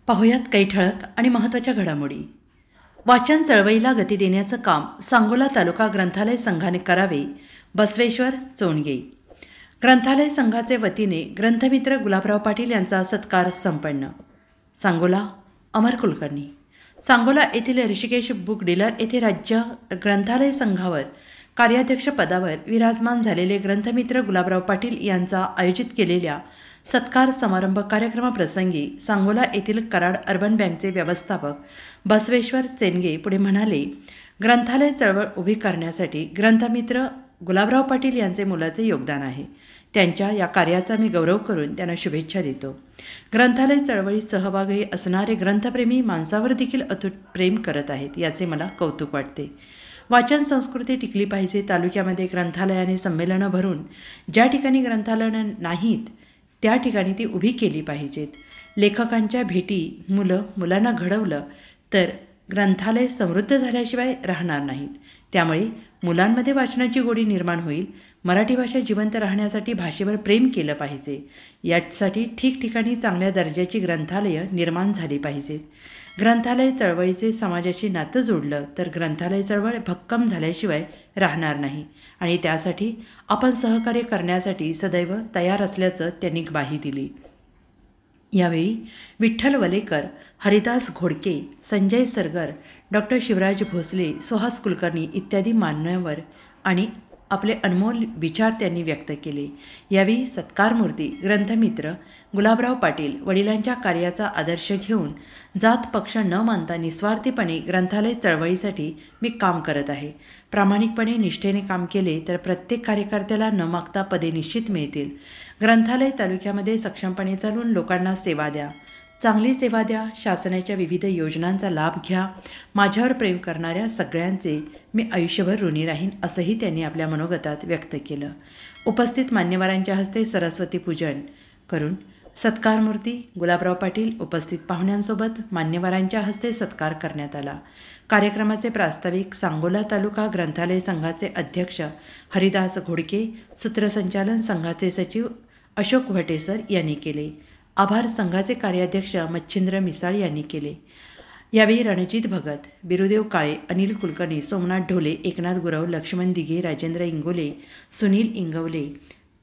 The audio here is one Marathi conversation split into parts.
पाहुयात काही ठळक आणि महत्त्वाच्या घडामोडी. वाचन चळवळीला गती देण्याचं काम सांगोला तालुका ग्रंथालय संघाने करावे, बसवेश्वर चोणगे. ग्रंथालय संघाचे वतीने ग्रंथमित्र गुलाबराव पाटील यांचा सत्कार संपन्न. सांगोला, अमर कुलकर्णी. सांगोला येथील ऋषिकेश बुक डीलर येथे राज्य ग्रंथालय संघावर कार्याध्यक्ष पदावर विराजमान झालेले ग्रंथमित्र गुलाबराव पाटील यांचा आयोजित केलेल्या सत्कार समारंभ कार्यक्रमाप्रसंगी सांगोला येथील कराड अर्बन बँकचे व्यवस्थापक बसवेश्वर चेनगे पुढे म्हणाले, ग्रंथालय चळवळ उभी करण्यासाठी ग्रंथमित्र गुलाबराव पाटील यांचे मोलाचे योगदान आहे. त्यांच्या या कार्याचा मी गौरव करून त्यांना शुभेच्छा देतो. ग्रंथालय चळवळीत सहभागी असणारे ग्रंथप्रेमी माणसावर देखील अतूट प्रेम करत आहेत, याचे मला कौतुक वाटते. वाचन संस्कृती टिकली पाहिजे. तालुक्यामध्ये ग्रंथालयाने संमेलनं भरून ज्या ठिकाणी ग्रंथालयं नाहीत त्या ठिकाणी ती उभी केली पाहिजेत. लेखकांच्या भेटी मुलांना घडवलं तर ग्रंथालय समृद्ध झाल्याशिवाय राहणार नाहीत. त्यामुळे मुलांमध्ये वाचनाची गोडी निर्माण होईल. मराठी भाषा जिवंत राहण्यासाठी भाषेवर प्रेम केलं पाहिजे. यासाठी ठिकठिकाणी चांगल्या दर्जाची ग्रंथालयं निर्माण झाली पाहिजेत. ग्रंथालय चळवळीचे समाजाशी नातं जोडलं तर ग्रंथालय चळवळ भक्कम झाल्याशिवाय राहणार नाही आणि त्यासाठी आपण सहकार्य करण्यासाठी सदैव तयार असल्याचं त्यांनी ग्वाही दिली. यावेळी विठ्ठल वलेकर, हरिदास घोडके, संजय सरगर, डॉक्टर शिवराज भोसले, सुहास कुलकर्णी इत्यादी मान्यवर आणि आपले अनमोल विचार त्यांनी व्यक्त केले. यावेळी सत्कारमूर्ती ग्रंथमित्र गुलाबराव पाटील वडिलांच्या कार्याचा आदर्श घेऊन जात पक्ष न मानता निस्वार्थीपणे ग्रंथालय चळवळीसाठी मी काम करत आहे. प्रामाणिकपणे निष्ठेने काम केले तर प्रत्येक कार्यकर्त्याला न मागता पदे निश्चित मिळतील. ग्रंथालय तालुक्यामध्ये सक्षमपणे चालून लोकांना सेवा द्या, चांगली सेवा द्या, शासनाच्या विविध योजनांचा लाभ घ्या. माझ्यावर प्रेम करणाऱ्या सगळ्यांचे मी आयुष्यभर ऋणी राहीन, असंही त्यांनी आपल्या मनोगतात व्यक्त केलं. उपस्थित मान्यवरांच्या हस्ते सरस्वती पूजन करून सत्कारमूर्ती गुलाबराव पाटील उपस्थित पाहुण्यांसोबत मान्यवरांच्या हस्ते सत्कार करण्यात आला. कार्यक्रमाचे प्रास्ताविक सांगोला तालुका ग्रंथालय संघाचे अध्यक्ष हरिदास घोडके, सूत्रसंचालन संघाचे सचिव अशोक व्हटेसर यांनी केले. आभार संघाचे कार्याध्यक्ष मच्छिंद्र मिसाळ यांनी केले. यावेळी रणजित भगत, बिरुदेव काळे, अनिल कुलकर्णी, सोमनाथ ढोले, एकनाथ गुरव, लक्ष्मण दिघे, राजेंद्र इंगोले, सुनील इंगवले,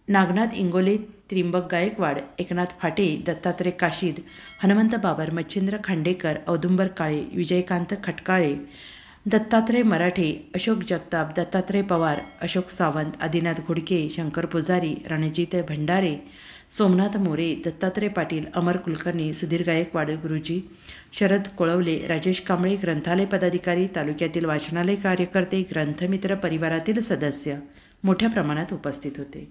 नागनाथ इंगोले, त्रिंबक गायकवाड, एकनाथ फाटे, दत्तात्रय काशीद, हनुमंत बाबर, मच्छिंद्र खांडेकर, औदुंबर काळे, विजयकांत खटकाळे, दत्तात्रय मराठे, अशोक जगताप, दत्तात्रय पवार, अशोक सावंत, आदिनाथ घोडके, शंकर पुजारी, रणजित भंडारे, सोमनाथ मोरे, दत्तात्रय पाटील, अमर कुलकर्णी, सुधीर गायकवाड गुरुजी, शरद कोळवले, राजेश कांबळे, ग्रंथालय पदाधिकारी, तालुक्यातील वाचनालय कार्यकर्ते, ग्रंथमित्र परिवारातील सदस्य मोठ्या प्रमाणात उपस्थित होते.